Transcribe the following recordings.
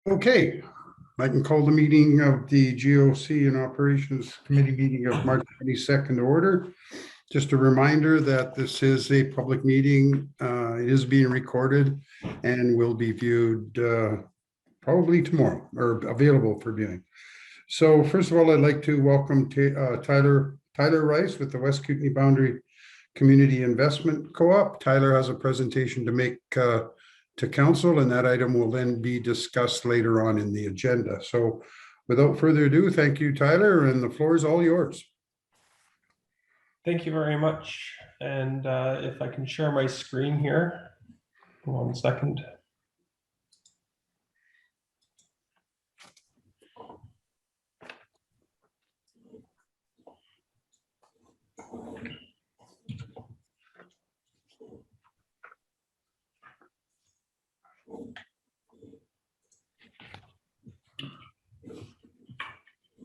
Okay, I can call the meeting of the GOC and Operations Committee meeting of March 22nd to order. Just a reminder that this is a public meeting. It is being recorded and will be viewed probably tomorrow or available for viewing. So first of all, I'd like to welcome Tyler Rice with the West Kootenay Boundary Community Investment Co-op. Tyler has a presentation to make to council, and that item will then be discussed later on in the agenda. So without further ado, thank you, Tyler, and the floor is all yours. Thank you very much. And if I can share my screen here, 1 second.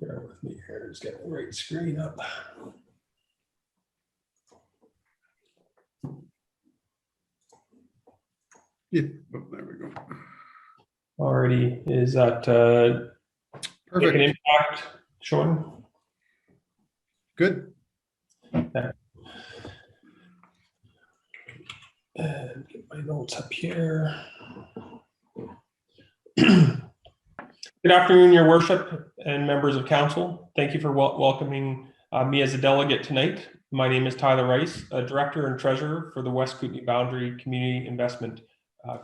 Bear with me here, just get the right screen up. Yeah, oh, there we go. Already, is that Perfect. An impact showing? Good. Okay. And get my notes up here. Good afternoon, Your Worship and members of council. Thank you for welcoming me as a delegate tonight. My name is Tyler Rice, a director and treasurer for the West Kootenay Boundary Community Investment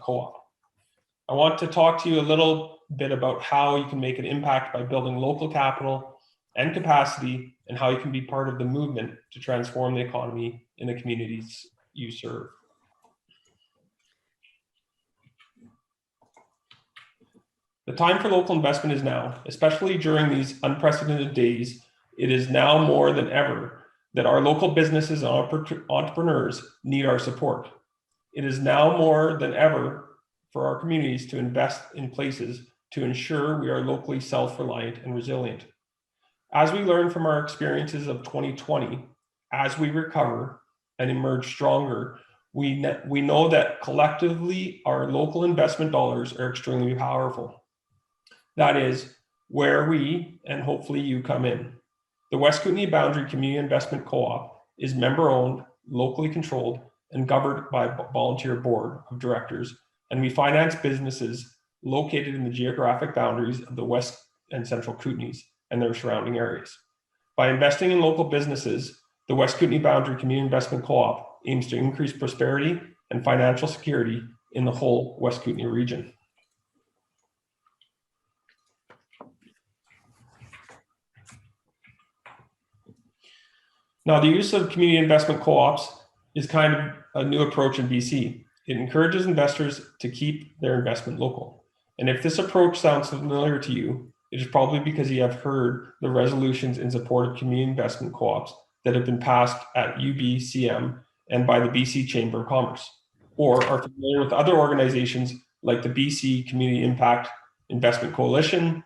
Co-op. I want to talk to you a little bit about how you can make an impact by building local capital and capacity, and how you can be part of the movement to transform the economy in the communities you serve. The time for local investment is now, especially during these unprecedented days. It is now more than ever that our local businesses and entrepreneurs need our support. It is now more than ever for our communities to invest in places to ensure we are locally self-reliant and resilient. As we learn from our experiences of 2020, as we recover and emerge stronger, we know that collectively our local investment dollars are extremely powerful. That is where we, and hopefully you, come in. The West Kootenay Boundary Community Investment Co-op is member-owned, locally controlled, and governed by a volunteer board of directors, and we finance businesses located in the geographic boundaries of the West and Central Kootenays and their surrounding areas. By investing in local businesses, the West Kootenay Boundary Community Investment Co-op aims to increase prosperity and financial security in the whole West Kootenay region. Now, the use of community investment co-ops is kind of a new approach in BC. It encourages investors to keep their investment local. And if this approach sounds familiar to you, it is probably because you have heard the resolutions in support of community investment co-ops that have been passed at UBCM and by the BC Chamber of Commerce, or are familiar with other organizations like the BC Community Impact Investment Coalition,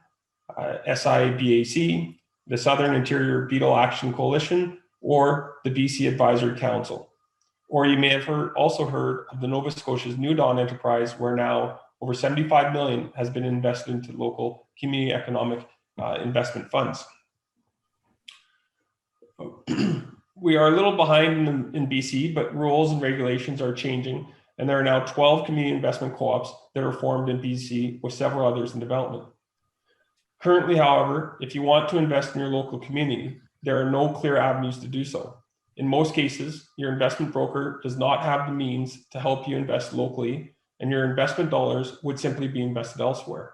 SIBAC, the Southern Interior Beetle Action Coalition, or the BC Advisory Council. Or you may have also heard of the Nova Scotia's New Dawn enterprise, where now over 75 million has been invested into local community economic investment funds. We are a little behind in BC, but rules and regulations are changing, and there are now 12 community investment co-ops that are formed in BC, with several others in development. Currently, however, if you want to invest in your local community, there are no clear avenues to do so. In most cases, your investment broker does not have the means to help you invest locally, and your investment dollars would simply be invested elsewhere,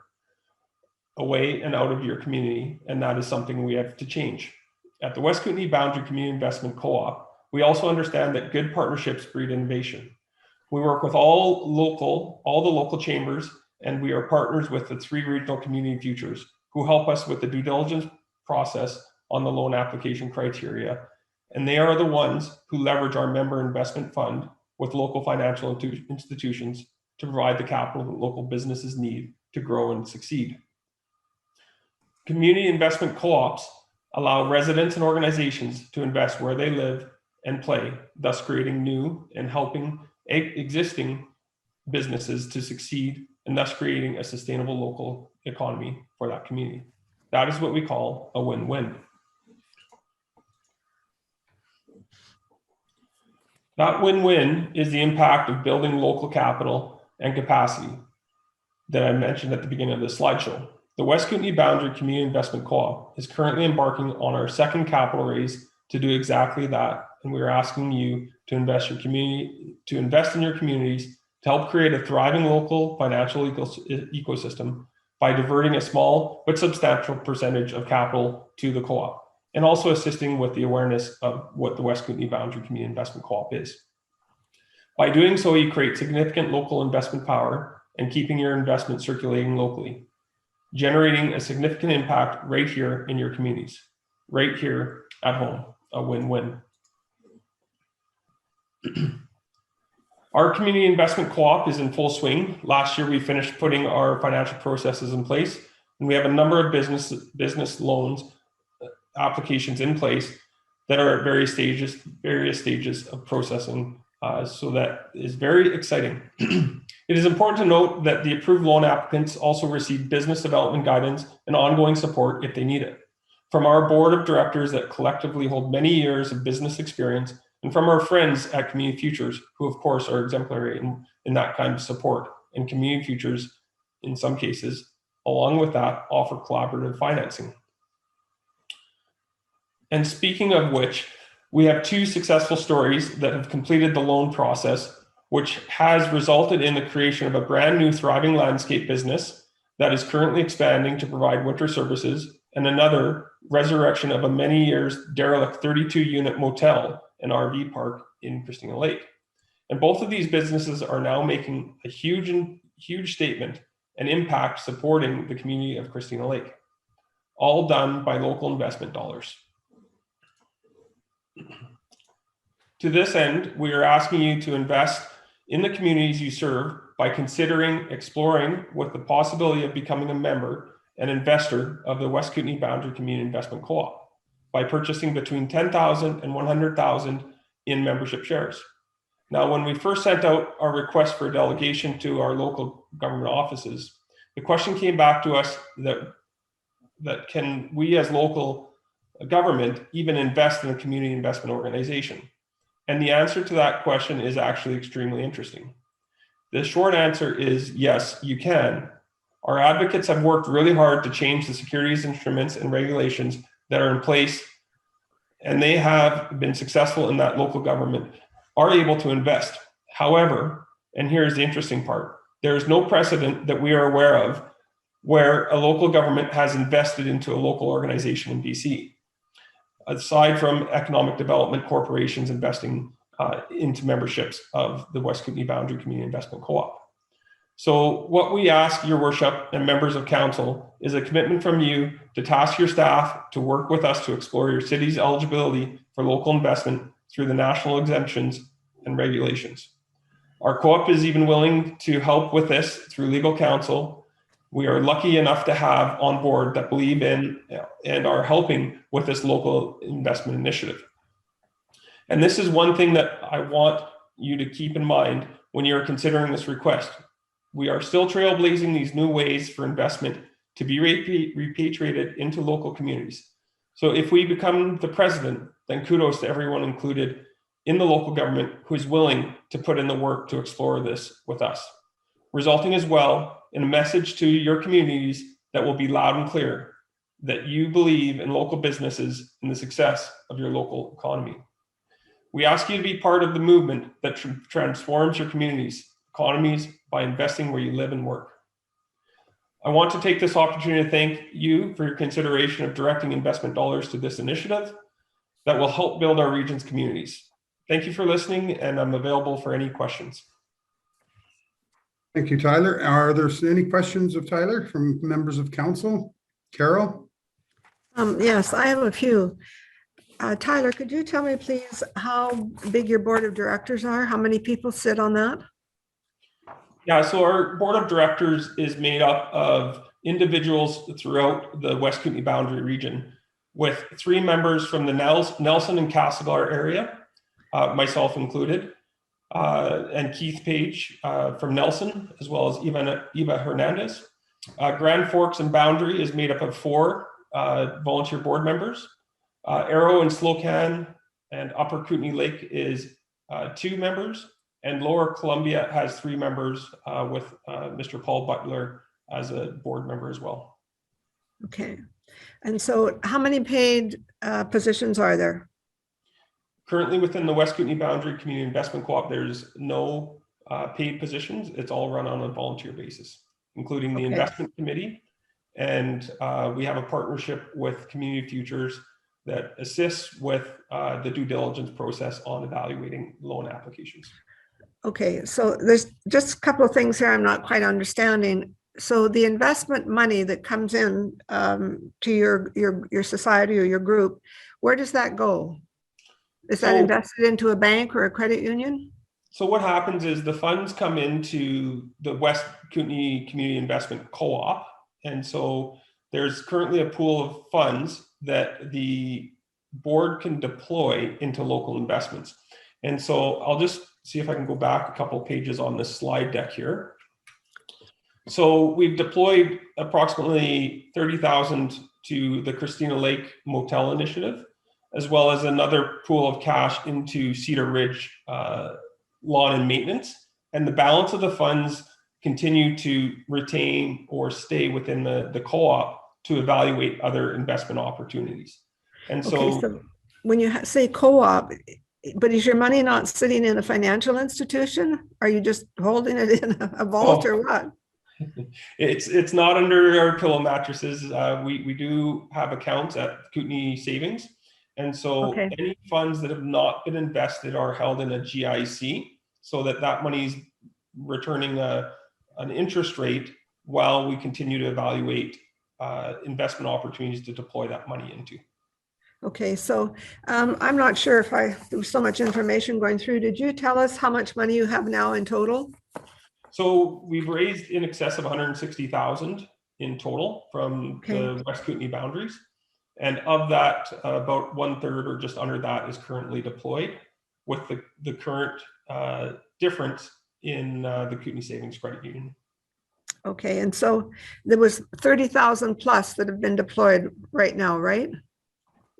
away and out of your community, and that is something we have to change. At the West Kootenay Boundary Community Investment Co-op, we also understand that good partnerships breed innovation. We work with all the local chambers, and we are partners with the 3 regional community futures, who help us with the due diligence process on the loan application criteria. And they are the ones who leverage our member investment fund with local financial institutions to provide the capital that local businesses need to grow and succeed. Community investment co-ops allow residents and organizations to invest where they live and play, thus creating new and helping existing businesses to succeed and thus creating a sustainable local economy for that community. That is what we call a win-win. That win-win is the impact of building local capital and capacity that I mentioned at the beginning of the slideshow. The West Kootenay Boundary Community Investment Co-op is currently embarking on our second capital raise to do exactly that, and we are asking you to invest in your communities to help create a thriving local financial ecosystem by diverting a small but substantial percentage of capital to the co-op, and also assisting with the awareness of what the West Kootenay Boundary Community Investment Co-op is. By doing so, you create significant local investment power and keeping your investment circulating locally, generating a significant impact right here in your communities, right here at home, a win-win. Our community investment co-op is in full swing. Last year, we finished putting our financial processes in place, and we have a number of business loans applications in place that are at various stages of processing. So that is very exciting. It is important to note that the approved loan applicants also receive business development guidance and ongoing support if they need it, from our board of directors that collectively hold many years of business experience, and from our friends at Community Futures, who of course are exemplary in that kind of support. And Community Futures, in some cases, along with that, offer collaborative financing. And speaking of which, we have two successful stories that have completed the loan process, which has resulted in the creation of a brand new thriving landscape business that is currently expanding to provide winter services, and another resurrection of a many years derelict 32-unit motel and RV park in Christina Lake. And both of these businesses are now making a huge statement and impact supporting the community of Christina Lake, all done by local investment dollars. To this end, we are asking you to invest in the communities you serve by exploring with the possibility of becoming a member and investor of the West Kootenay Boundary Community Investment Co-op by purchasing between 10,000 and 100,000 in membership shares. Now, when we first sent out our request for a delegation to our local government offices, the question came back to us that can we as local government even invest in a community investment organization? And the answer to that question is actually extremely interesting. The short answer is yes, you can. Our advocates have worked really hard to change the securities instruments and regulations that are in place, and they have been successful in that local government are able to invest. However, and here's the interesting part, there is no precedent that we are aware of where a local government has invested into a local organization in BC, aside from economic development corporations investing into memberships of the West Kootenay Boundary Community Investment Co-op. So what we ask your worship and members of council is a commitment from you to task your staff to work with us to explore your city's eligibility for local investment through the national exemptions and regulations. Our co-op is even willing to help with this through legal counsel. We are lucky enough to have on board that believe in and are helping with this local investment initiative. And this is one thing that I want you to keep in mind when you're considering this request. We are still trailblazing these new ways for investment to be repatriated into local communities. So if we become the president, then kudos to everyone included in the local government who is willing to put in the work to explore this with us, resulting as well in a message to your communities that will be loud and clear that you believe in local businesses and the success of your local economy. We ask you to be part of the movement that transforms your economies by investing where you live and work. I want to take this opportunity to thank you for your consideration of directing investment dollars to this initiative that will help build our region's communities. Thank you for listening, and I'm available for any questions. Thank you, Tyler. Are there any questions of Tyler from members of council? Carol? Yes, I have a few. Tyler, could you tell me, please, how big your board of directors are? How many people sit on that? Yeah, so our board of directors is made up of individuals throughout the West Kootenay Boundary region, with 3 members from the Nelson and Castlegar area, myself included, and Keith Page from Nelson, as well as Eva Hernandez. Grand Forks and Boundary is made up of 4 volunteer board members. Arrow and Slocan and Upper Kootenay Lake is 2 members, and Lower Columbia has 3 members with Mr. Paul Butler as a board member as well. Okay. And so how many paid positions are there? Currently within the West Kootenay Boundary Community Investment Co-op, there's no paid positions. It's all run on a volunteer basis, including the Okay. investment committee. And we have a partnership with Community Futures that assists with the due diligence process on evaluating loan applications. Okay, so there's just a couple of things here I'm not quite understanding. So the investment money that comes in to your society or your group, where does that go? Is that So- invested into a bank or a credit union? So what happens is the funds come into the West Kootenay Community Investment Co-op. And so there's currently a pool of funds that the board can deploy into local investments. And so I'll just see if I can go back a couple of pages on this slide deck here. So we've deployed approximately 30,000 to the Christina Lake Motel Initiative, as well as another pool of cash into Cedar Ridge lawn and maintenance. And the balance of the funds continue to retain or stay within the co-op to evaluate other investment opportunities. And so, Okay, so when you say co-op, but is your money not sitting in a financial institution? Are you just holding it in a vault or what? it's not under our pillow mattresses. We do have accounts at Kootenay Savings. And so Okay. any funds that have not been invested are held in a GIC, so that money is returning an interest rate while we continue to evaluate investment opportunities to deploy that money into. Okay, so I'm not sure if there was so much information going through. Did you tell us how much money you have now in total? So we've raised in excess of 160,000 in total from Okay. the West Kootenay Boundaries. And of that, about 1/3 or just under that is currently deployed, with the current difference in the Kootenay Savings Credit Union. Okay, and so there was 30,000 plus that have been deployed right now, right?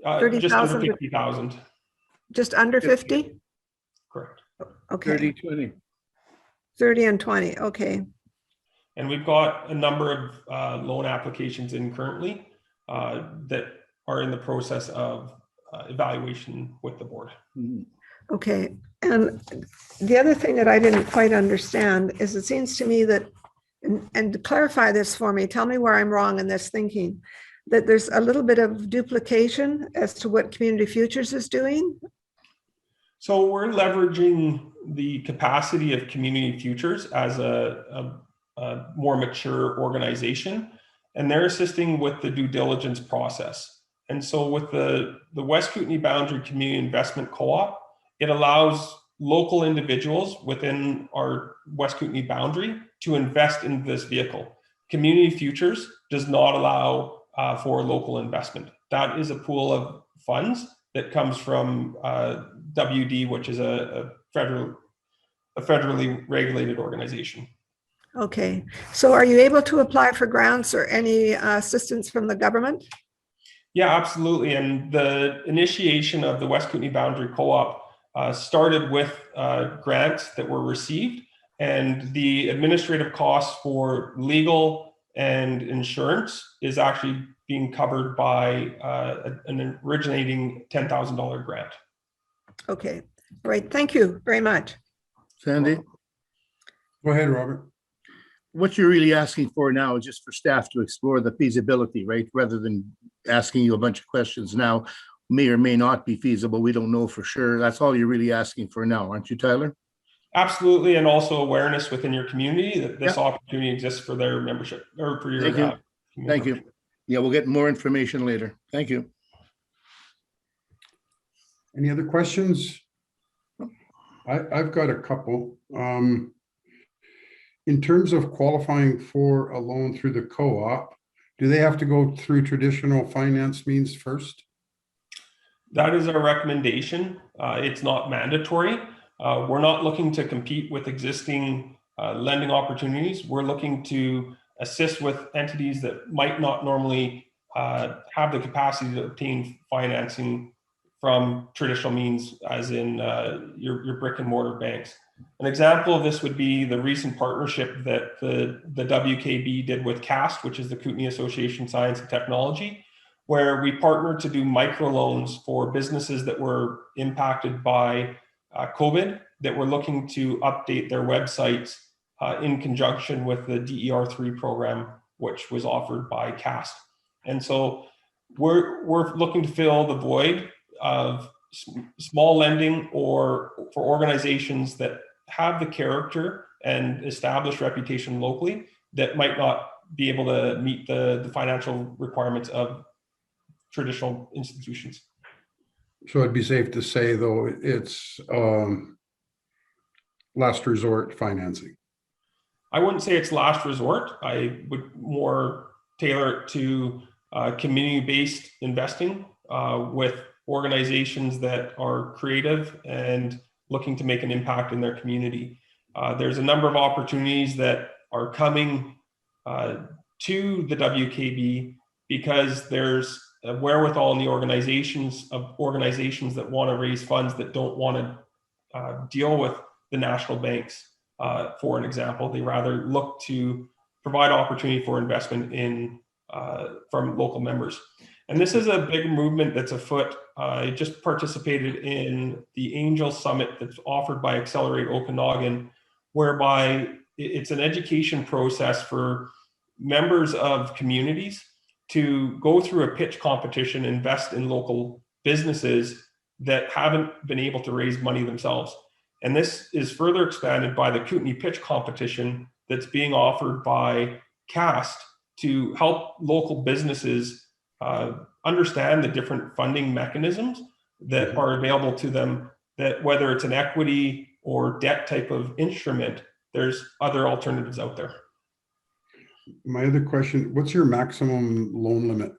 Just under 30,000. 50,000, Just under 50? correct. Okay, 30/20. 30 and 20, okay. And we've got a number of loan applications in currently that are in the process of evaluation with the board. Mhm. Okay, and the other thing that I didn't quite understand is it seems to me that, and to clarify this for me, tell me where I'm wrong in this thinking, that there's a little bit of duplication as to what Community Futures is doing. So we're leveraging the capacity of Community Futures as a more mature organization, and they're assisting with the due diligence process. And so with the West Kootenay Boundary Community Investment Co-op, it allows local individuals within our West Kootenay Boundary to invest in this vehicle. Community Futures does not allow for local investment. That is a pool of funds that comes from WD, which is a federally regulated organization. Okay, so are you able to apply for grants or any assistance from the government? Yeah, absolutely. And the initiation of the West Kootenay Boundary Co-op started with grants that were received, and the administrative costs for legal and insurance is actually being covered by an originating $10,000 grant. Okay, all right, thank you very much. Sandy, Go ahead, Robert. what you're really asking for now is just for staff to explore the feasibility, right? Rather than asking you a bunch of questions now, may or may not be feasible. We don't know for sure. That's all you're really asking for now, aren't you, Tyler? Absolutely, and also awareness within your community that this Yeah. opportunity exists for their membership or for your. Thank you. Thank you. Yeah, we'll get more information later. Thank you. Any other questions? I've got a couple. In terms of qualifying for a loan through the co-op, do they have to go through traditional finance means first? That is our recommendation. It's not mandatory. We're not looking to compete with existing lending opportunities. We're looking to assist with entities that might not normally have the capacity to obtain financing from traditional means, as in your brick and mortar banks. An example of this would be the recent partnership that the WKB did with CAST, which is the Kootenay Association of Science and Technology, where we partnered to do microloans for businesses that were impacted by COVID, that were looking to update their websites in conjunction with the DER3 program, which was offered by CAST. And so we're looking to fill the void of small lending or for organizations that have the character and established reputation locally that might not be able to meet the financial requirements of traditional institutions. So it'd be safe to say, though, it's last resort financing. I wouldn't say it's last resort. I would more tailor it to community-based investing with organizations that are creative and looking to make an impact in their community. There's a number of opportunities that are coming to the WKB because there's a wherewithal in the organizations that want to raise funds that don't want to deal with the national banks. For an example, they rather look to provide opportunity for investment in from local members. And this is a big movement that's afoot. I just participated in the Angel Summit that's offered by Accelerate Okanagan, whereby it's an education process for members of communities to go through a pitch competition, invest in local businesses that haven't been able to raise money themselves. And this is further expanded by the Kootenay Pitch Competition that's being offered by CAST to help local businesses understand the different funding mechanisms that are available to them, that whether it's an equity or debt type of instrument, there's other alternatives out there. My other question, what's your maximum loan limit?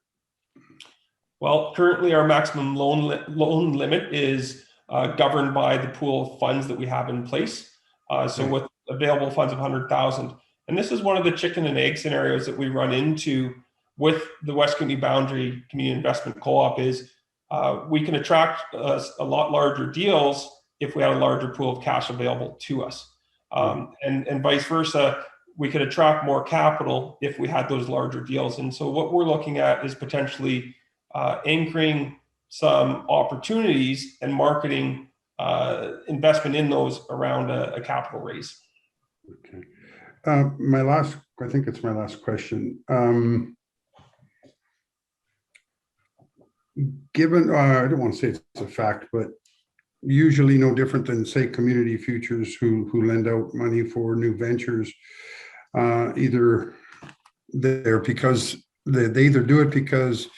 Well, currently our maximum loan limit is governed by the pool of funds that we have in place. So with available funds of 100,000. And this is one of the chicken and egg scenarios that we run into with the West Kootenay Boundary Community Investment Co-op is we can attract a lot larger deals if we had a larger pool of cash available to us. And vice versa, we could attract more capital if we had those larger deals. And so what we're looking at is potentially anchoring some opportunities and marketing investment in those around a capital raise. Okay. I think it's my last question. Given, I don't want to say it's a fact, but usually no different than, say, Community Futures who lend out money for new ventures, either they're because they either do it because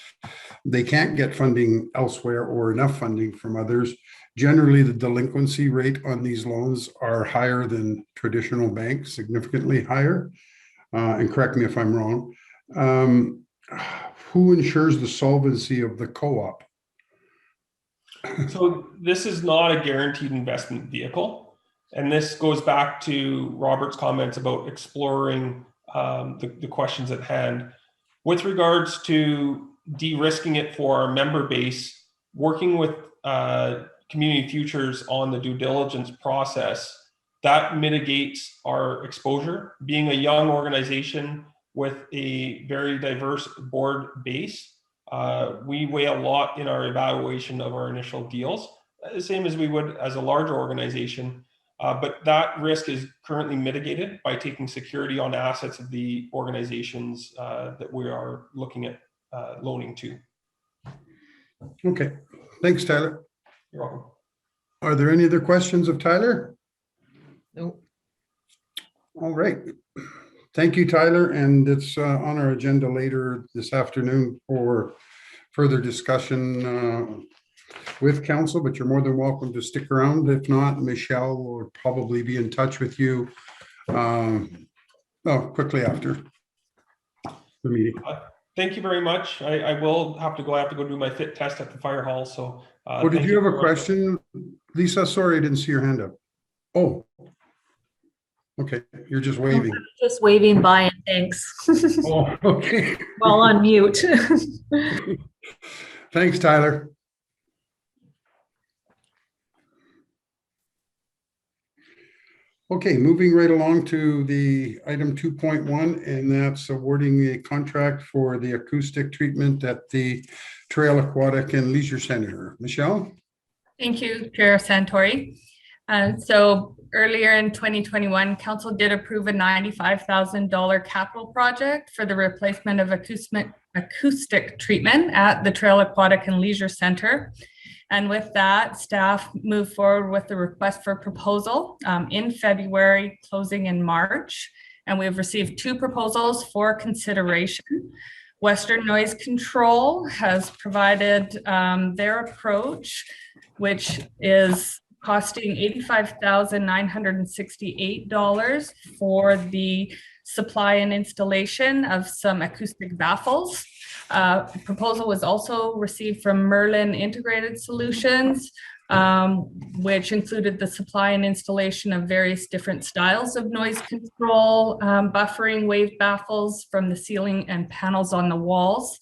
they can't get funding elsewhere or enough funding from others. Generally, the delinquency rate on these loans are higher than traditional banks, significantly higher. And correct me if I'm wrong. Who ensures the solvency of the co-op? So this is not a guaranteed investment vehicle. And this goes back to Robert's comments about exploring the questions at hand. With regards to de-risking it for our member base, working with Community Futures on the due diligence process, that mitigates our exposure. Being a young organization with a very diverse board base, we weigh a lot in our evaluation of our initial deals, the same as we would as a larger organization. But that risk is currently mitigated by taking security on assets of the organizations that we are looking at loaning to. Okay, thanks, Tyler. You're welcome. Are there any other questions of Tyler? No. All right. Thank you, Tyler. And it's on our agenda later this afternoon for further discussion with council, but you're more than welcome to stick around. If not, Michelle will probably be in touch with you quickly after the meeting. Thank you very much. I will have to go. I have to go do my fit test at the fire hall. So. Did you have a question, Lisa? Sorry, I didn't see your hand up. Oh. Okay, you're just waving. Just waving by and thanks. Oh, okay. While on mute. Thanks, Tyler. Okay, moving right along to the item 2.1, and that's awarding a contract for the acoustic treatment at the Trail Aquatic and Leisure Center. Michelle? Thank you, Chair Santori. So earlier in 2021, Council did approve a $95,000 capital project for the replacement of acoustic treatment at the Trail Aquatic and Leisure Center. And with that, staff moved forward with the request for proposal in February, closing in March. And we've received 2 proposals for consideration. Western Noise Control has provided their approach, which is costing $85,968 for the supply and installation of some acoustic baffles. Proposal was also received from Merlin Integrated Solutions, which included the supply and installation of various different styles of noise control, buffering wave baffles from the ceiling and panels on the walls.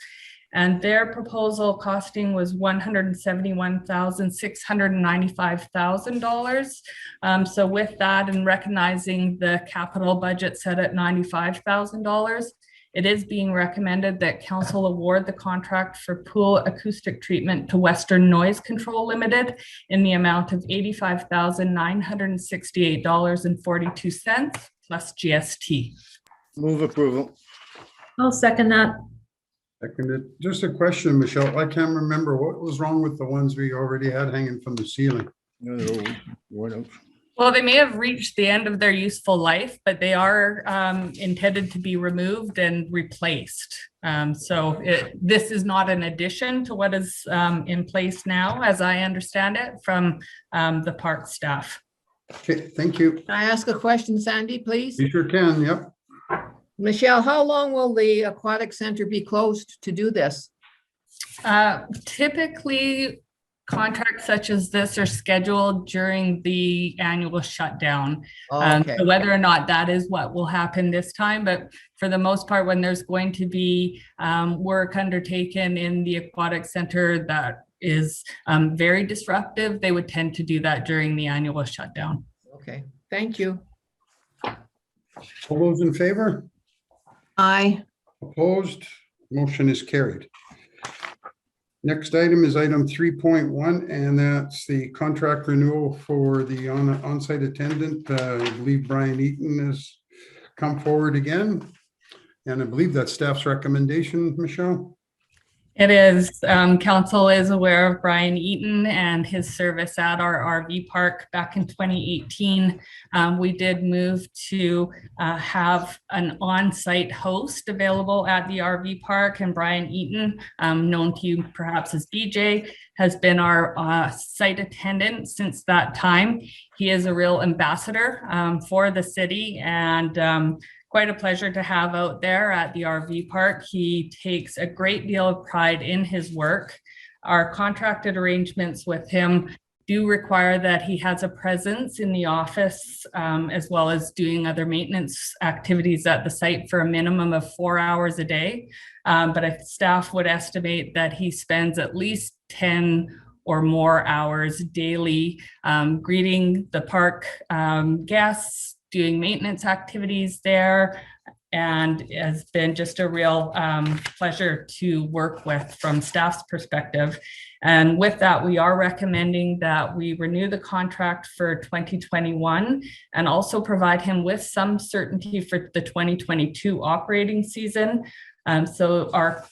And their proposal costing was $171,695,000. So with that, and recognizing the capital budget set at $95,000, it is being recommended that council award the contract for pool acoustic treatment to Western Noise Control Limited in the amount of $85,968.42 plus GST. Move approval. I'll second that. Seconded. Just a question, Michelle. I can't remember what was wrong with the ones we already had hanging from the ceiling. No, what else? Well, they may have reached the end of their useful life, but they are intended to be removed and replaced. This is not an addition to what is in place now, as I understand it, from the park staff. Okay, thank you. Can I ask a question, Sandy, please? You sure can, yep. Michelle, how long will the aquatic center be closed to do this? Typically, contracts such as this are scheduled during the annual shutdown. Okay, So whether or not that is what will happen this time, but for the most part, when there's going to be work undertaken in the aquatic center that is very disruptive, they would tend to do that during the annual shutdown. okay, thank you. All those in favor? Aye. Opposed? Motion is carried. Next item is item 3.1, and that's the contract renewal for the on-site attendant. I believe Brian Eaton has come forward again. And I believe that's staff's recommendation, Michelle. It is. Council is aware of Brian Eaton and his service at our RV park back in 2018. We did move to have an on-site host available at the RV park, and Brian Eaton, known to you perhaps as BJ, has been our site attendant since that time. He is a real ambassador for the city, and quite a pleasure to have out there at the RV park. He takes a great deal of pride in his work. Our contracted arrangements with him do require that he has a presence in the office, as well as doing other maintenance activities at the site for a minimum of 4 hours a day. But staff would estimate that he spends at least 10 or more hours daily greeting the park guests, doing maintenance activities there, and has been just a real pleasure to work with from staff's perspective. And with that, we are recommending that we renew the contract for 2021 and also provide him with some certainty for the 2022 operating season. So our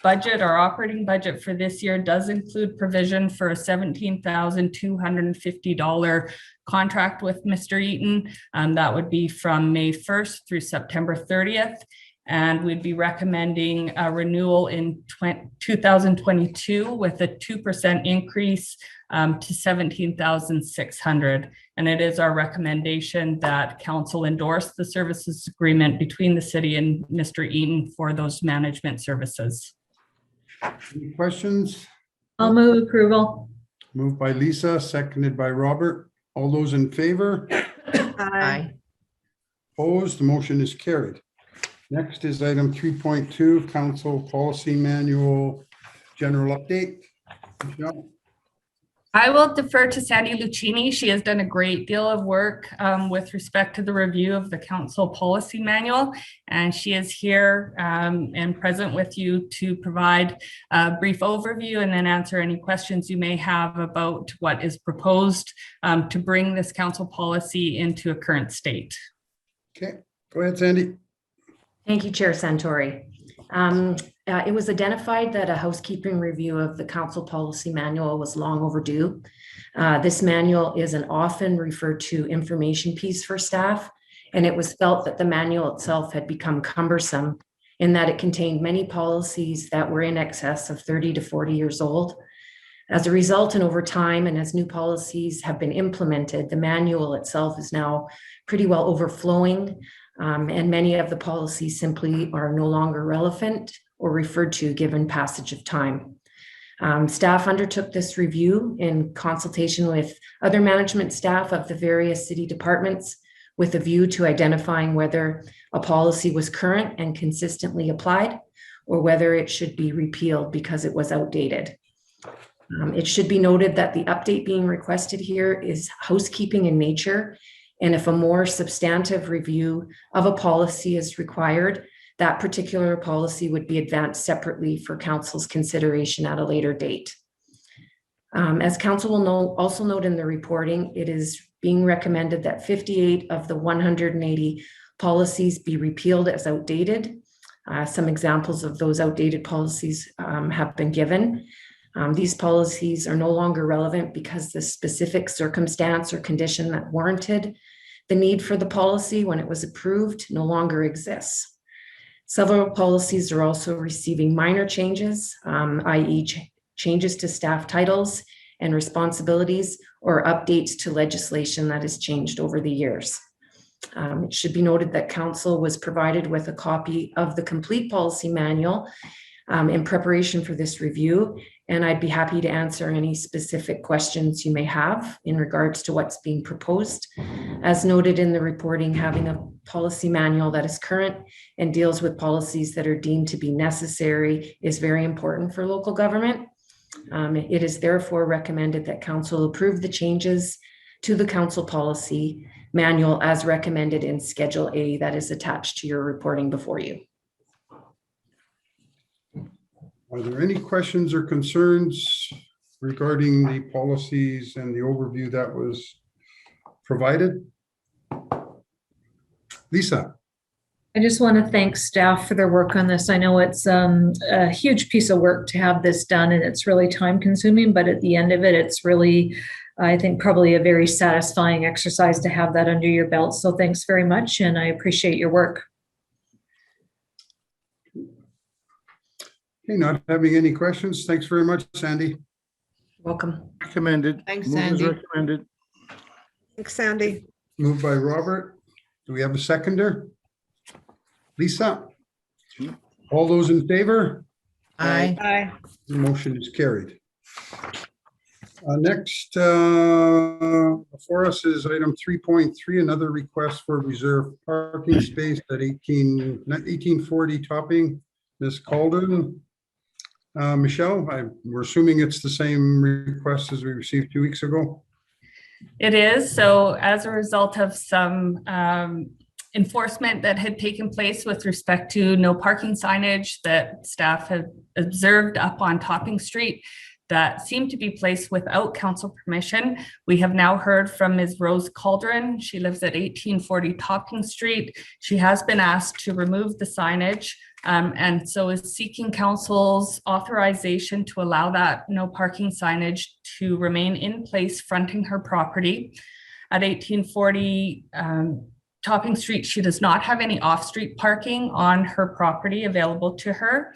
operating budget for this year does include provision for a $17,250 contract with Mr. Eaton. That would be from May 1st through September 30th. And we'd be recommending a renewal in 2022 with a 2% increase to $17,600. And it is our recommendation that council endorse the services agreement between the city and Mr. Eaton for those management services. Any questions? I'll move approval. Moved by Lisa, seconded by Robert. All those in favor? Aye. Opposed, the motion is carried. Next is item 3.2, Council Policy Manual General Update. Michelle? I will defer to Sandy Lucchini. She has done a great deal of work with respect to the review of the council policy manual. And she is here and present with you to provide a brief overview and then answer any questions you may have about what is proposed to bring this council policy into a current state. Okay, go ahead, Sandy. Thank you, Chair Santori. It was identified that a housekeeping review of the council policy manual was long overdue. This manual is an often referred to information piece for staff, and it was felt that the manual itself had become cumbersome in that it contained many policies that were in excess of 30 to 40 years old. As a result, and over time, and as new policies have been implemented, the manual itself is now pretty well overflowing, and many of the policies simply are no longer relevant or referred to given passage of time. Staff undertook this review in consultation with other management staff of the various city departments with a view to identifying whether a policy was current and consistently applied or whether it should be repealed because it was outdated. It should be noted that the update being requested here is housekeeping in nature, and if a more substantive review of a policy is required, that particular policy would be advanced separately for council's consideration at a later date. As council will also note in the reporting, it is being recommended that 58 of the 180 policies be repealed as outdated. Some examples of those outdated policies have been given. These policies are no longer relevant because the specific circumstance or condition that warranted the need for the policy when it was approved no longer exists. Several policies are also receiving minor changes, i.e. changes to staff titles and responsibilities or updates to legislation that has changed over the years. It should be noted that council was provided with a copy of the complete policy manual in preparation for this review, and I'd be happy to answer any specific questions you may have in regards to what's being proposed. As noted in the reporting, having a policy manual that is current and deals with policies that are deemed to be necessary is very important for local government. It is therefore recommended that council approve the changes to the council policy manual as recommended in Schedule A that is attached to your reporting before you. Are there any questions or concerns regarding the policies and the overview that was provided? Lisa? I just want to thank staff for their work on this. I know it's a huge piece of work to have this done, and it's really time consuming, but at the end of it, it's really, I think, probably a very satisfying exercise to have that under your belt. So thanks very much, and I appreciate your work. Okay, not having any questions. Thanks very much, Sandy. Welcome. Recommended. Thanks, Move as Sandy. recommended. Thanks, Sandy. Moved by Robert. Do we have a seconder? Lisa? All those in favor? Aye. Aye. The motion is carried. Next, before us is item 3.3, another request for reserved parking space at 1840 Topping. Ms. Calden. Michelle, we're assuming it's the same request as we received 2 weeks ago. It is. So as a result of some enforcement that had taken place with respect to no parking signage that staff had observed up on Topping Street that seemed to be placed without council permission, we have now heard from Ms. Rose Cauldron. She lives at 1840 Topping Street. She has been asked to remove the signage and so is seeking council's authorization to allow that no parking signage to remain in place fronting her property. At 1840 Topping Street, she does not have any off-street parking on her property available to her,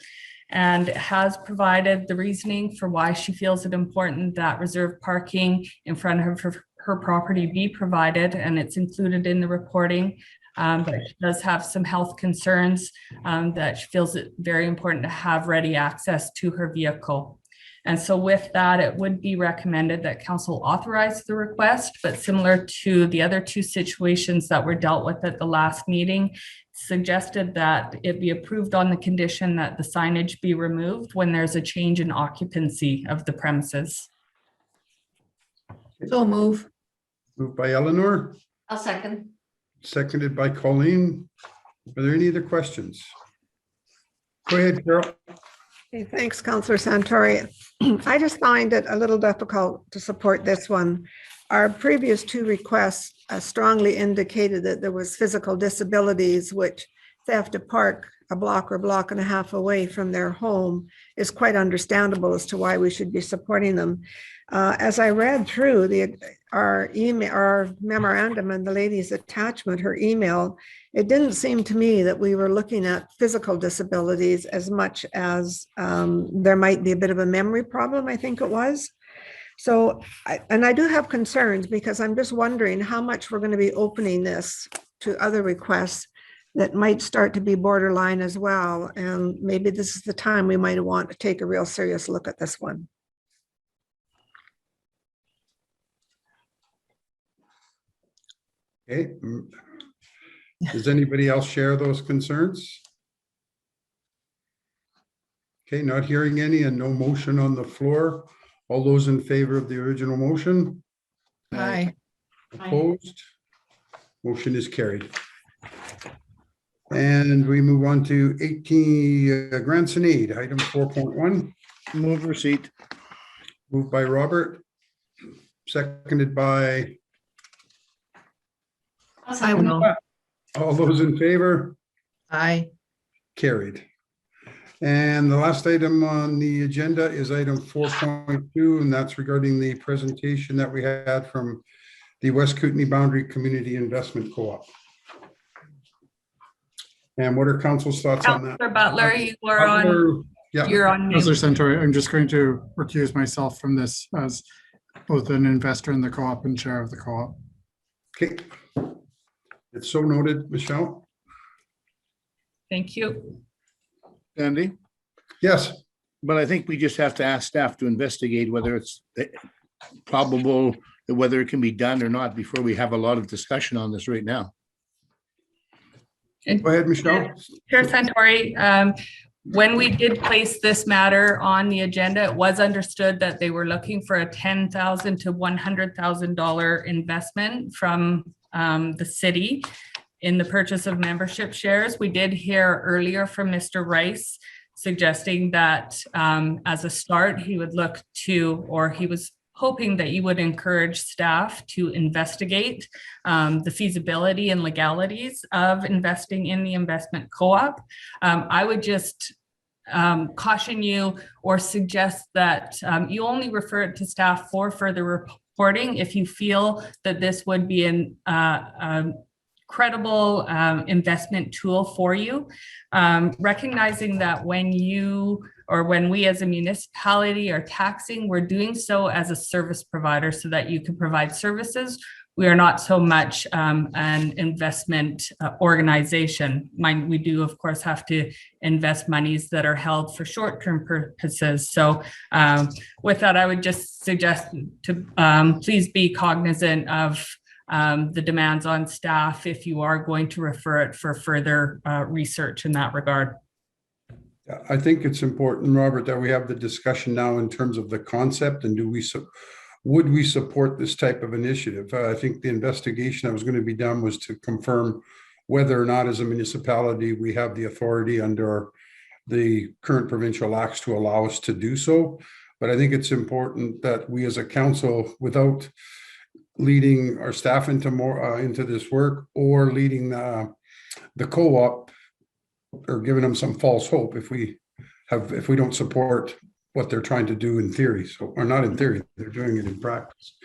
and has provided the reasoning for why she feels it important that reserved parking in front of her property be provided, and it's included in the reporting. But she does have some health concerns that she feels it very important to have ready access to her vehicle. And so with that, it would be recommended that council authorize the request, but similar to the other two situations that were dealt with at the last meeting, suggested that it be approved on the condition that the signage be removed when there's a change in occupancy of the premises. So move. Moved by Eleanor, I'll second. seconded by Colleen. Are there any other questions? Go ahead, Carol. Okay, thanks, Councillor Santori. I just find it a little difficult to support this one. Our previous two requests strongly indicated that there was physical disabilities, which they have to park a block or block and a half away from their home is quite understandable as to why we should be supporting them. As I read through our email, our memorandum and the lady's attachment, her email, it didn't seem to me that we were looking at physical disabilities as much as there might be a bit of a memory problem, I think it was. So, I do have concerns because I'm just wondering how much we're going to be opening this to other requests that might start to be borderline as well. And maybe this is the time we might want to take a real serious look at this one. Okay. Does anybody else share those concerns? Okay, not hearing any and no motion on the floor. All those in favor of the original motion? Aye. Opposed? Motion is carried. And we move on to 18 grants and aid, item 4.1. Move receipt. Moved by Robert, seconded by I will. all those in favor? Aye. Carried. And the last item on the agenda is item 4.2, and that's regarding the presentation that we had from the West Kootenai Boundary Community Investment Co-op. And what are council's thoughts on that? Councillor Butler, you are on. Butler, yeah. You're on. mute. Councillor Santori, I'm just going to recuse myself from this as both an investor in the co-op and chair of the co-op. Okay. It's so noted, Michelle. Thank you. Andy? Yes. But I think we just have to ask staff to investigate whether it's probable, whether it can be done or not before we have a lot of discussion on this right now. Go ahead, Michelle. Chair Santori, when we did place this matter on the agenda, it was understood that they were looking for a $10,000 to $100,000 investment from the city in the purchase of membership shares. We did hear earlier from Mr. Rice suggesting that as a start, he would look to, or he was hoping that you would encourage staff to investigate the feasibility and legalities of investing in the investment co-op. I would just caution you or suggest that you only refer it to staff for further reporting if you feel that this would be an credible investment tool for you. Recognizing that when you or when we as a municipality are taxing, we're doing so as a service provider so that you can provide services. We are not so much an investment organization. We do, of course, have to invest monies that are held for short-term purposes. So with that, I would just suggest to please be cognizant of the demands on staff if you are going to refer it for further research in that regard. I think it's important, Robert, that we have the discussion now in terms of the concept and would we support this type of initiative? I think the investigation that was going to be done was to confirm whether or not as a municipality we have the authority under the current provincial acts to allow us to do so. But I think it's important that we as a council, without leading our staff into more into this work or leading the co-op or giving them some false hope if we don't support what they're trying to do in theory. So, or not in theory, they're doing it in practice.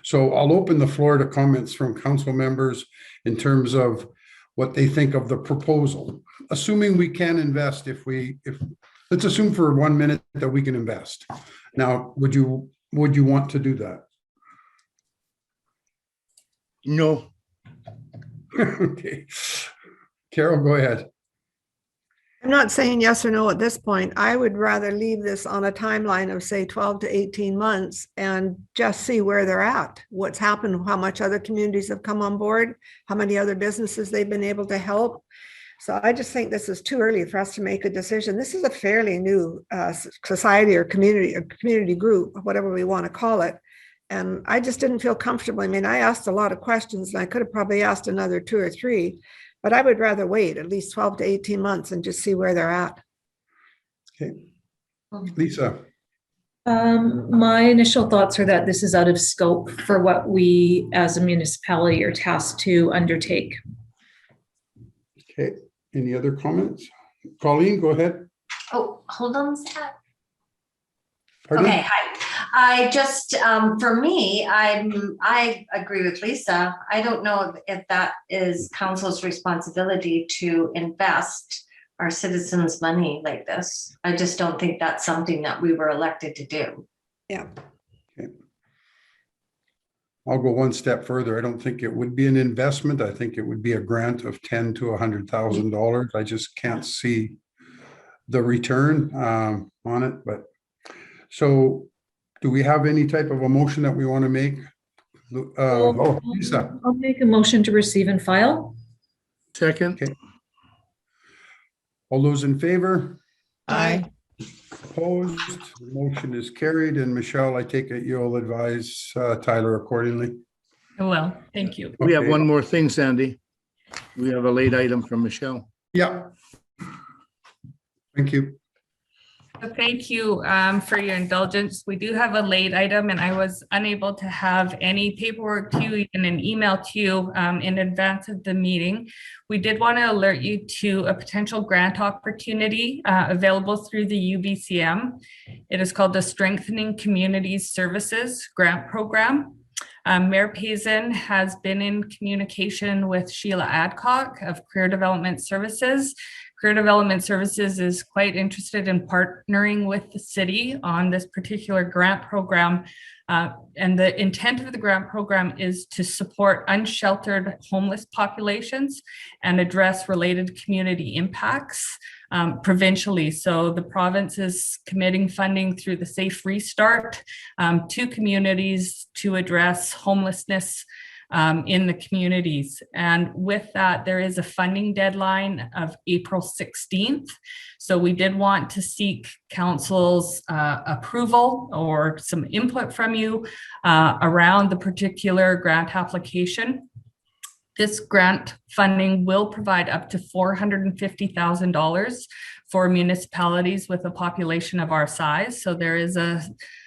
So I'll open the floor to comments from council members in terms of what they think of the proposal, assuming we can invest if let's assume for 1 minute that we can invest. Now, would you want to do that? No. Okay. Carol, go ahead. I'm not saying yes or no at this point. I would rather leave this on a timeline of say 12 to 18 months and just see where they're at, what's happened, how much other communities have come on board, how many other businesses they've been able to help. So I just think this is too early for us to make a decision. This is a fairly new society or community group, whatever we want to call it. And I just didn't feel comfortable. I mean, I asked a lot of questions and I could have probably asked another 2 or 3, but I would rather wait at least 12 to 18 months and just see where they're at. Okay. Lisa. My initial thoughts are that this is out of scope for what we as a municipality are tasked to undertake. Okay. Any other comments? Colleen, go ahead. Oh, hold on a sec. Pardon? Okay, hi. I just, for me, I agree with Lisa. I don't know if that is council's responsibility to invest our citizens' money like this. I just don't think that's something that we were elected to do. Yeah. Okay. I'll go one step further. I don't think it would be an investment. I think it would be a grant of $10,000 to $100,000. I just can't see the return on it. But so, do we have any type of a motion that we want to make? Lisa. I'll make a motion to receive and file. Second. Okay. All those in favor? Aye. Opposed? The motion is carried. And Michelle, I take it you'll advise Tyler accordingly. Well, thank you. We have Okay. one more thing, Sandy. We have a late item from Michelle. Yeah. Thank you. So thank you for your indulgence. We do have a late item and I was unable to have any paperwork to you, even an email to you in advance of the meeting. We did want to alert you to a potential grant opportunity available through the UBCM. It is called the Strengthening Communities Services Grant Program. Mayor Payson has been in communication with Sheila Adcock of Career Development Services. Career Development Services is quite interested in partnering with the city on this particular grant program. And the intent of the grant program is to support unsheltered homeless populations and address related community impacts provincially. So the province is committing funding through the Safe Restart to communities to address homelessness in the communities. And with that, there is a funding deadline of April 16th. So we did want to seek council's approval or some input from you around the particular grant application. This grant funding will provide up to $450,000 for municipalities with a population of our size. So there is a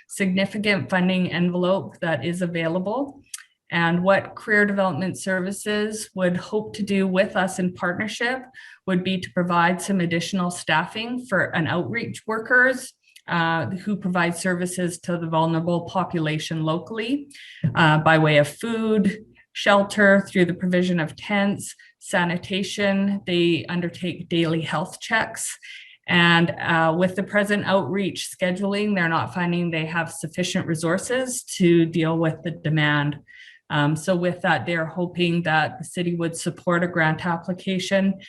significant funding envelope that is available. And what Career Development Services would hope to do with us in partnership would be to provide some additional staffing for an outreach workers who provide services to the vulnerable population locally by way of food, shelter, through the provision of tents, sanitation. They undertake daily health checks. And with the present outreach scheduling, they're not finding they have sufficient resources to deal with the demand. So with that, they're hoping that the city would support a grant application,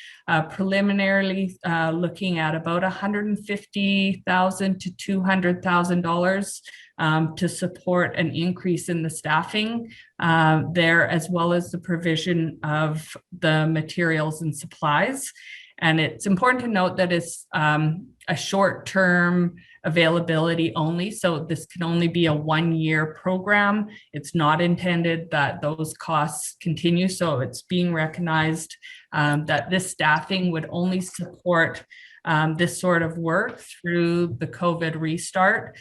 preliminarily looking at about $150,000 to $200,000 to support an increase in the staffing there, as well as the provision of the materials and supplies. And it's important to note that it's a short-term availability only. So this can only be a 1-year program. It's not intended that those costs continue. So it's being recognized that this staffing would only support this sort of work through the COVID restart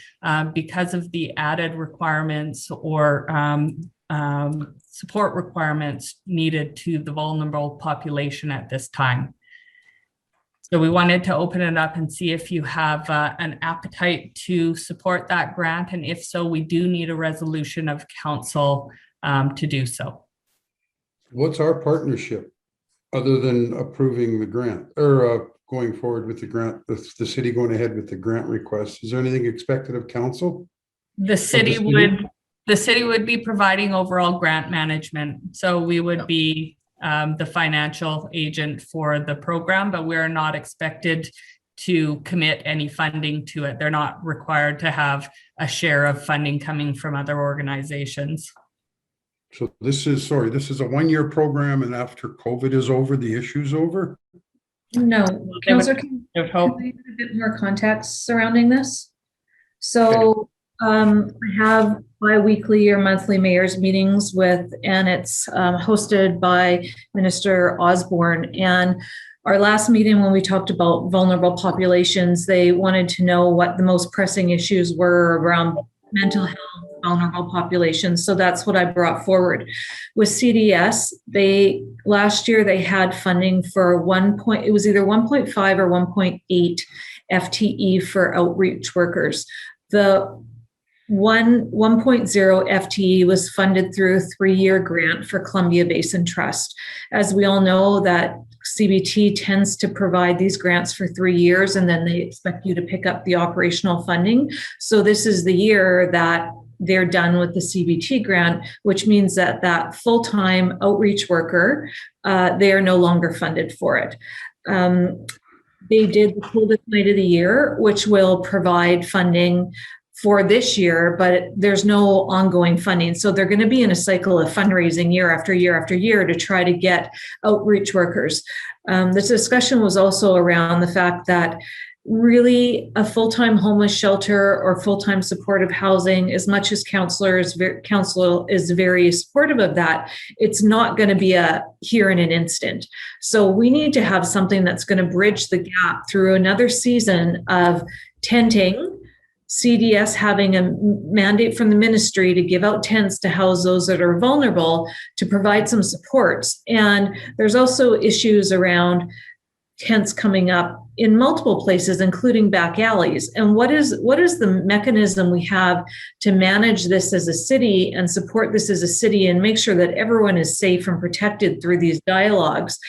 because of the added requirements or support requirements needed to the vulnerable population at this time. So we wanted to open it up and see if you have an appetite to support that grant. And if so, we do need a resolution of council to do so. What's our partnership other than approving the grant or going forward with the grant, the city going ahead with the grant request? Is there anything expected of council? The city would be providing overall grant management. So we would be the financial agent for the program, but we're not expected to commit any funding to it. They're not required to have a share of funding coming from other organizations. So this is a one-year program, and after COVID is over, the issue's over? No, They would- Councillor, can I would hope. I give a bit more context surrounding this? So I have bi-weekly or monthly mayor's meetings and it's hosted by Minister Osborne. And our last meeting, when we talked about vulnerable populations, they wanted to know what the most pressing issues were around mental health, vulnerable populations. So that's what I brought forward. With CDS, last year they had funding for it was either 1.5 or 1.8 FTE for outreach workers. The 1.0 FTE was funded through a 3-year grant for Columbia Basin Trust. As we all know, that CBT tends to provide these grants for 3 years, and then they expect you to pick up the operational funding. So this is the year that they're done with the CBT grant, which means that full-time outreach worker, they are no longer funded for it. They did the coldest night of the year, which will provide funding for this year, but there's no ongoing funding. So they're going to be in a cycle of fundraising year after year after year to try to get outreach workers. This discussion was also around the fact that really a full-time homeless shelter or full-time supportive housing, as much as council is very supportive of that, it's not going to be a here in an instant. So we need to have something that's going to bridge the gap through another season of tenting, CDS having a mandate from the ministry to give out tents to house those that are vulnerable, to provide some supports. And there's also issues around tents coming up in multiple places, including back alleys. And what is the mechanism we have to manage this as a city and support this as a city and make sure that everyone is safe and protected through these dialogues?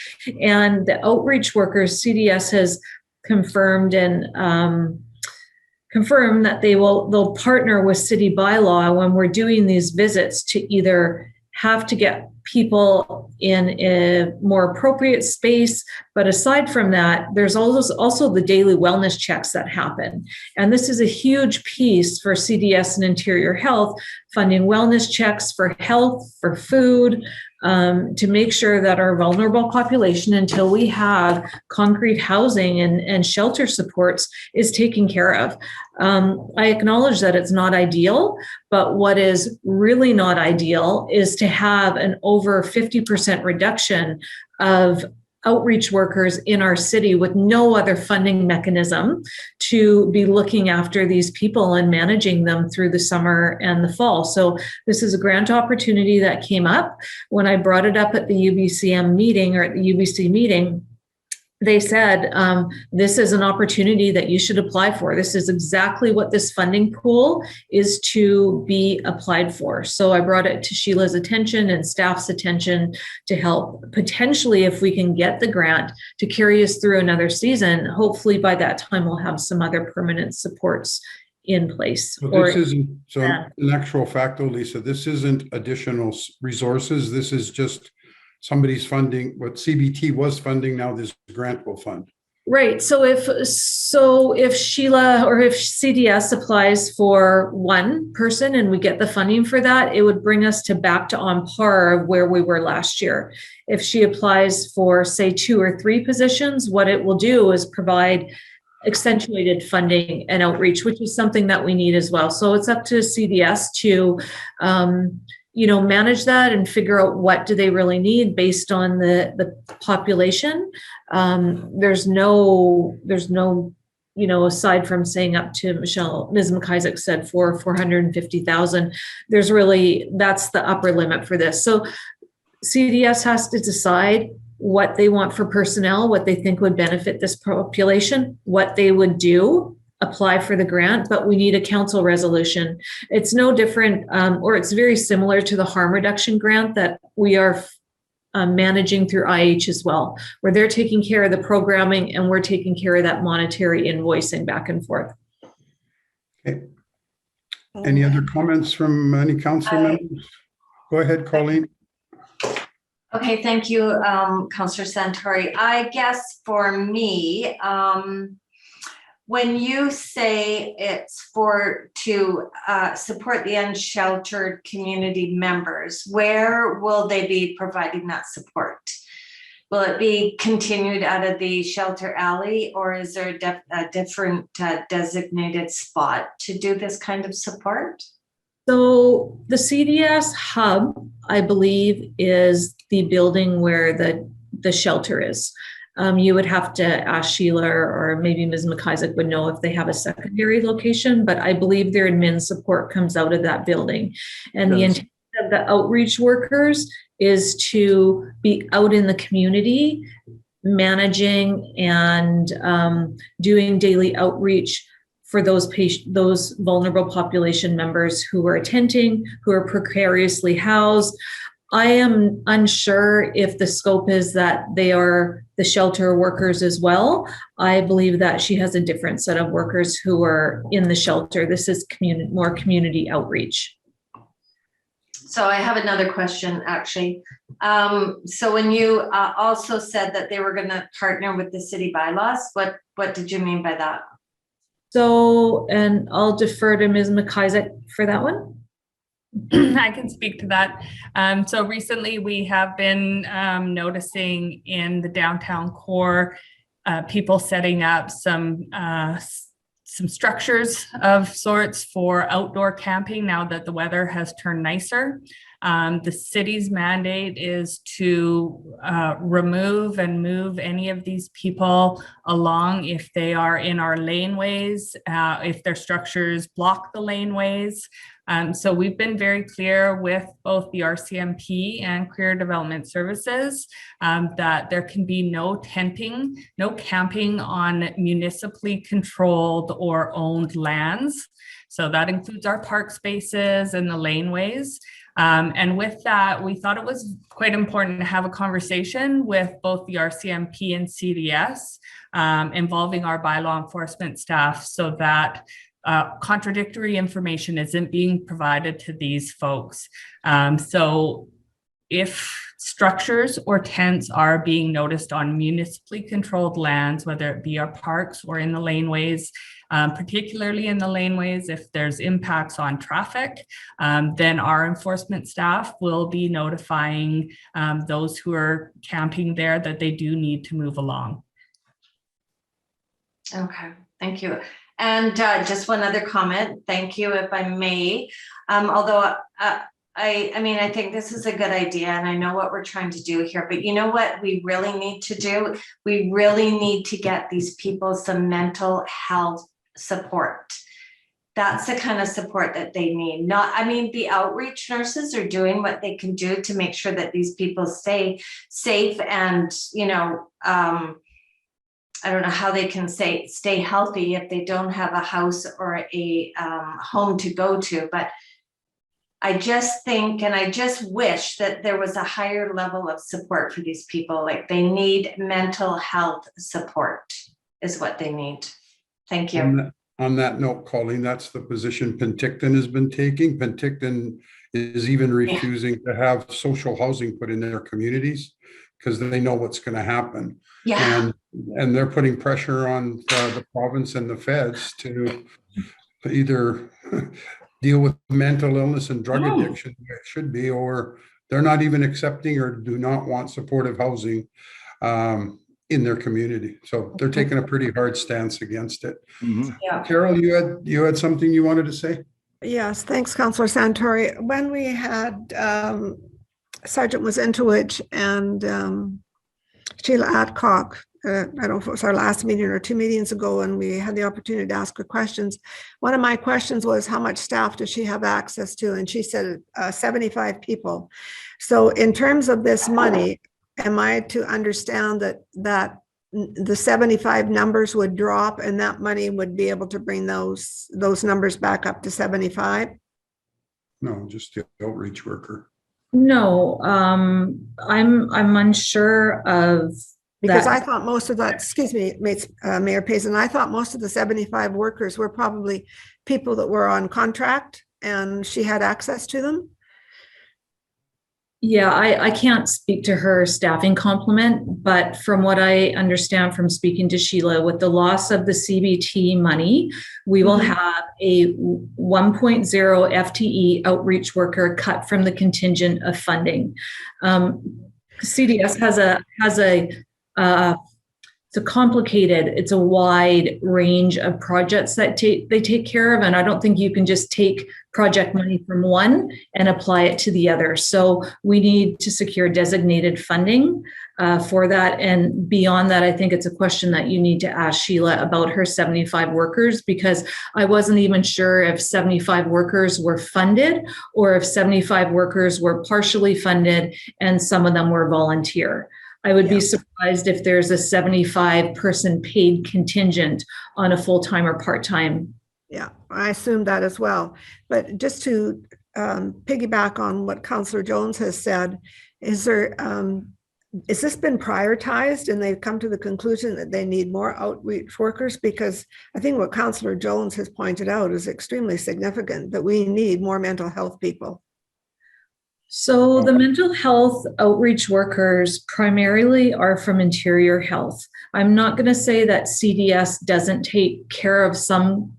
And the outreach workers, CDS has confirmed that they'll partner with city bylaw when we're doing these visits to either have to get people in a more appropriate space. But aside from that, there's also the daily wellness checks that happen. And this is a huge piece for CDS and Interior Health, funding wellness checks for health, for food, to make sure that our vulnerable population, until we have concrete housing and shelter supports, is taken care of. I acknowledge that it's not ideal, but what is really not ideal is to have an over 50% reduction of outreach workers in our city with no other funding mechanism to be looking after these people and managing them through the summer and the fall. So this is a grant opportunity that came up. When I brought it up at the UBCM meeting, or at the UBC meeting, they said, this is an opportunity that you should apply for. This is exactly what this funding pool is to be applied for. So I brought it to Sheila's attention and staff's attention to help potentially, if we can get the grant, to carry us through another season. Hopefully by that time, we'll have some other permanent supports in place. So in actual fact, though, Lisa, this isn't additional resources. This is just somebody's funding what CBT was funding. Now this grant will fund. Right. So if Sheila or if CDS applies for one person and we get the funding for that, it would bring us back to on par of where we were last year. If she applies for, say, 2 or 3 positions, what it will do is provide accentuated funding and outreach, which is something that we need as well. So it's up to CDS to manage that and figure out what do they really need based on the population. There's no, aside from saying up to Ms. McIsaac said for 450,000, that's the upper limit for this. So CDS has to decide what they want for personnel, what they think would benefit this population, what they would do, apply for the grant, but we need a council resolution. It's no different, or it's very similar to the harm reduction grant that we are managing through IH as well, where they're taking care of the programming and we're taking care of that monetary invoicing back and forth. Okay. Any other comments from any council members? Go ahead, Colleen. Okay, thank you, Counselor Santori. I guess for me, when you say it's to support the unsheltered community members, where will they be providing that support? Will it be continued out of the shelter alley, or is there a different designated spot to do this kind of support? So the CDS hub, I believe, is the building where the shelter is. You would have to ask Sheila or maybe Ms. McIsaac would know if they have a secondary location, but I believe their admin support comes out of that building. And the intent of the outreach workers is to be out in the community, managing and doing daily outreach for those vulnerable population members who are attending, who are precariously housed. I am unsure if the scope is that they are the shelter workers as well. I believe that she has a different set of workers who are in the shelter. This is more community outreach. So I have another question, actually. So when you also said that they were going to partner with the city bylaws, what did you mean by that? So, and I'll defer to Ms. McIsaac for that one. I can speak to that. So recently we have been noticing in the downtown core, people setting up some structures of sorts for outdoor camping now that the weather has turned nicer. The city's mandate is to remove and move any of these people along if they are in our laneways, if their structures block the laneways. So we've been very clear with both the RCMP and Career Development Services that there can be no tenting, no camping on municipally controlled or owned lands. So that includes our park spaces and the laneways. And with that, we thought it was quite important to have a conversation with both the RCMP and CDS involving our bylaw enforcement staff so that contradictory information isn't being provided to these folks. So if structures or tents are being noticed on municipally controlled lands, whether it be our parks or in the laneways, particularly in the laneways, if there's impacts on traffic, then our enforcement staff will be notifying those who are camping there that they do need to move along. Okay, thank you. And just one other comment, thank you, if I may. Although I mean, I think this is a good idea and I know what we're trying to do here, but you know what we really need to do? We really need to get these people some mental health support. That's the kind of support that they need. I mean, the outreach nurses are doing what they can do to make sure that these people stay safe and, you know, I don't know how they can stay healthy if they don't have a house or a home to go to, but I just think, and I just wish that there was a higher level of support for these people. Like they need mental health support is what they need. Thank you. On that note, Colleen, that's the position Penticton has been taking. Penticton is even refusing to have social housing put in their communities because they know what's going to happen. Yeah. And they're putting pressure on the province and the feds to either deal with mental illness and drug addiction, it should be, or they're not even accepting or do not want supportive housing in their community. So they're taking a pretty hard stance against it. Mm-hmm. Yeah. Carol, you had something you wanted to say? Yes, thanks, Councillor Santori. When we had Sergeant Wazentowicz and Sheila Adcock, I don't know if it was our last meeting or 2 meetings ago, and we had the opportunity to ask her questions. One of my questions was, how much staff does she have access to? And she said 75 people. So in terms of this money, am I to understand that the 75 numbers would drop and that money would be able to bring those numbers back up to 75? No, just the outreach worker. No, I'm unsure of because that. I thought most of that, excuse me, Mayor Payson, I thought most of the 75 workers were probably people that were on contract and she had access to them. Yeah, I can't speak to her staffing complement, but from what I understand from speaking to Sheila, with the loss of the CBT money, we will have a 1.0 FTE outreach worker cut from the contingent of funding. CDS it's a complicated, it's a wide range of projects that they take care of. And I don't think you can just take project money from one and apply it to the other. So we need to secure designated funding for that. And beyond that, I think it's a question that you need to ask Sheila about her 75 workers, because I wasn't even sure if 75 workers were funded or if 75 workers were partially funded and some of them were volunteer. I would be surprised if there's a 75-person paid contingent on a full-time or part-time. Yeah, I assume that as well. But just to piggyback on what Councillor Jones has said, is this been prioritized and they've come to the conclusion that they need more outreach workers? Because I think what Councillor Jones has pointed out is extremely significant, that we need more mental health people. So the mental health outreach workers primarily are from Interior Health. I'm not going to say that CDS doesn't take care of some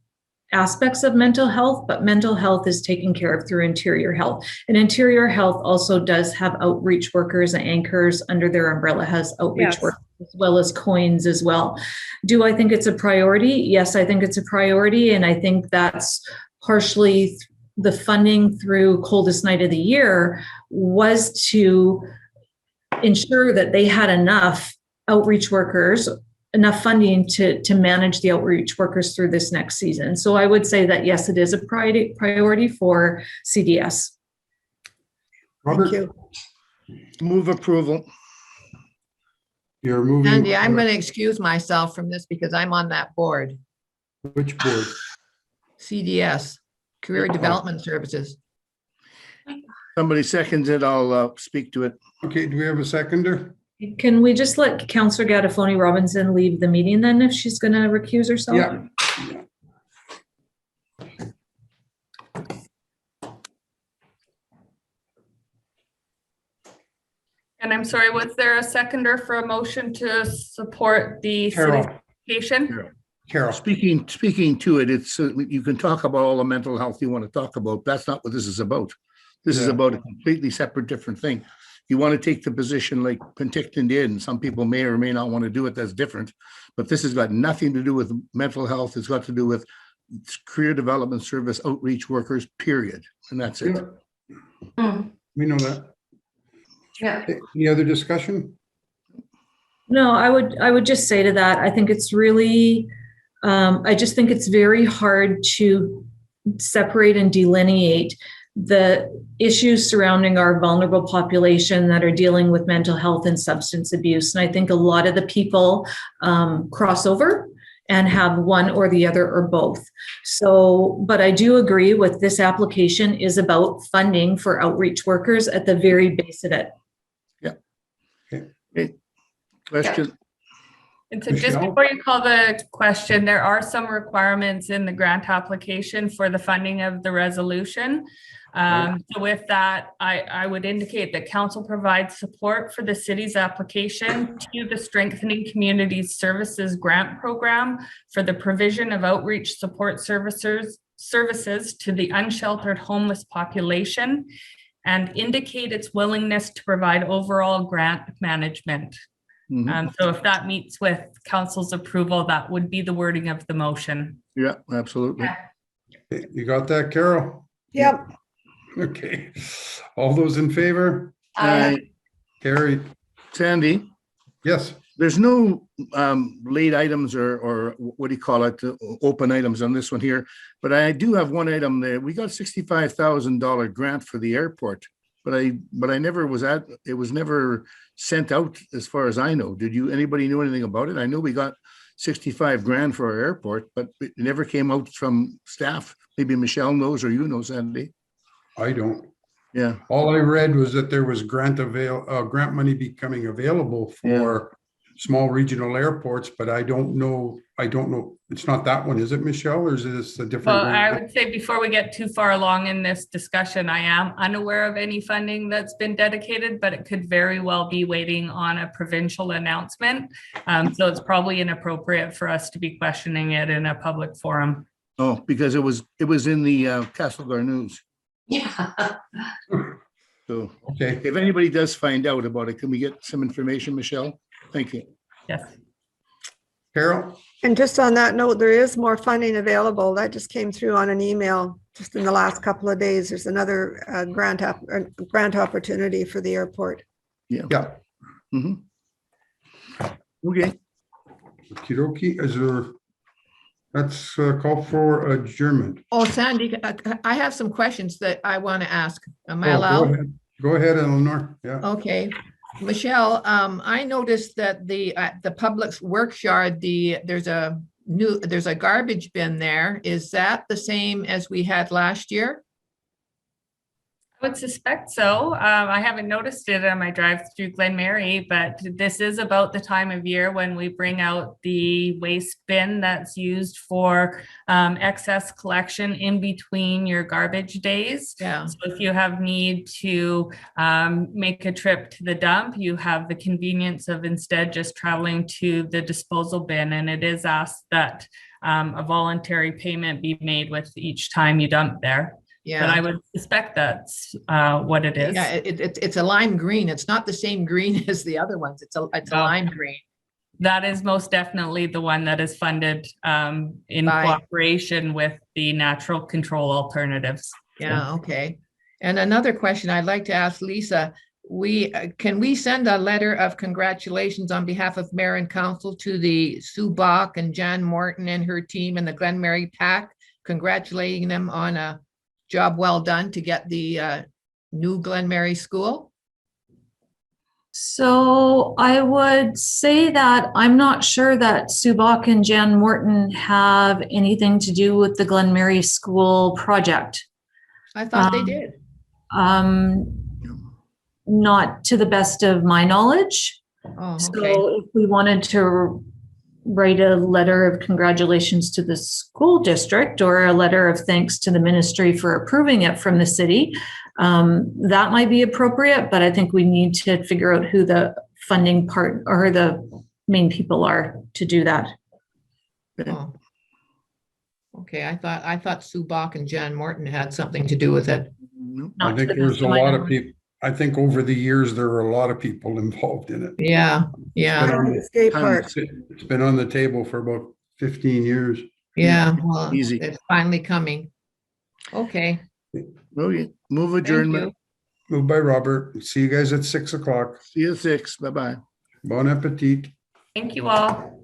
aspects of mental health, but mental health is taken care of through Interior Health. And Interior Health also does have outreach workers and anchors under their umbrella, has outreach workers as well as coins as well. Do I think it's a priority? Yes, I think it's a priority. And I think that's partially the funding through Coldest Night of the Year was to ensure that they had enough outreach workers, enough funding to manage the outreach workers through this next season. So I would say that, yes, it is a priority for CDS. Robert, Thank you. Move approval. you're moving. Andy, I'm going to excuse myself from this because I'm on that board, Which board? CDS, Career Development Services. Somebody seconds it, I'll speak to it. Okay, do we have a seconder? Can we just let Councillor Gattafoni Robinson leave the meeting then if she's going to recuse herself? Yeah. And I'm sorry, was there a seconder for a motion to support the Carol. certification? Carol. Speaking to it, it's, you can talk about all the mental health you want to talk about. That's not what this is about. This is Yeah. about a completely separate, different thing. You want to take the position like Penticton did, and some people may or may not want to do it, that's different. But this has got nothing to do with mental health. It's got to do with career development service outreach workers, period. And that's it. We know that. Yeah. Any other discussion? No, I would just say to that, I think it's really, I just think it's very hard to separate and delineate the issues surrounding our vulnerable population that are dealing with mental health and substance abuse. And I think a lot of the people cross over and have one or the other or both. So, but I do agree with this application is about funding for outreach workers at the very base of it. Okay. Question? And so just Michelle? before you call the question, there are some requirements in the grant application for the funding of the resolution. So with that, I would indicate that council provides support for the city's application to the Strengthening Community Services Grant Program for the provision of outreach support services to the unsheltered homeless population, and indicate its willingness to provide overall grant management. Mhm. So if that meets with council's approval, that would be the wording of the motion. Yeah, absolutely. Okay, you got that, Carol? Yep. Okay. All those in favor? Carried. Sandy, Yes. there's no late items or what do you call it, open items on this one here. But I do have one item there. We got $65,000 grant for the airport, but I never was it was never sent out as far as I know. Did anybody know anything about it? I know we got 65 grand for our airport, but it never came out from staff. Maybe Michelle knows or you know, Sandy. I don't. Yeah. All I read was that there was grant money becoming available for small regional airports, but I don't know. It's not that one, is it, Michelle, or is this a different Well, one? I would say before we get too far along in this discussion, I am unaware of any funding that's been dedicated, but it could very well be waiting on a provincial announcement. So it's probably inappropriate for us to be questioning it in a public forum. Oh, because it was in the Castlegar News. Yeah. So Okay, if anybody does find out about it, can we get some information, Michelle? Thank you. Yes. Carol? And just on that note, there is more funding available. That just came through on an email just in the last couple of days. There's another grant opportunity for the airport. Yeah. Mhm. Okay, Okey-dokey, is there, let's call for adjournment. Oh, Sandy, I have some questions that I want to ask. Am I Oh, allowed? Go ahead, Eleanor. Yeah. Okay, Michelle, I noticed that the Public Works Yard, there's a garbage bin there. Is that the same as we had last year? I would suspect so. I haven't noticed it on my drive through Glen Mary, but this is about the time of year when we bring out the waste bin that's used for excess collection in between your garbage days. Yeah. So if you have need to make a trip to the dump, you have the convenience of instead just traveling to the disposal bin. And it is asked that a voluntary payment be made with each time you dump there. But I Yeah, would suspect that's what it is. yeah, it's a lime green. It's not the same green as the other ones. It's a No. lime green. That is most definitely the one that is funded in By- cooperation with the natural control alternatives. Yeah, okay. And another question I'd like to ask Lisa, can we send a letter of congratulations on behalf of mayor and council to the Sue Bach and Jan Morton and her team and the Glen Mary PAC, congratulating them on a job well done to get the new Glen Mary school? So I would say that I'm not sure that Subak and Jan Morton have anything to do with the Glen Mary School project. I thought they Um, did. Not to the best of my knowledge. Oh, okay. So if we wanted to write a letter of congratulations to the school district or a letter of thanks to the ministry for approving it from the city, that might be appropriate, but I think we need to figure out who the funding part or the main people are to do that. Oh. Okay, I thought Sue Bach and Jan Morton had something to do with it. No. I Not to think the there's best a of my lot of knowledge. people, I think over the years, there were a lot of people involved in it. Yeah, yeah, Skate park. It's been on the table for about 15 years. yeah. Well, Easy. it's finally coming. Okay. Okay, move Thank adjournment. you. Moved by Robert. See you guys at 6 o'clock. See you at 6. Bye-bye. Bon appetit. Thank you all.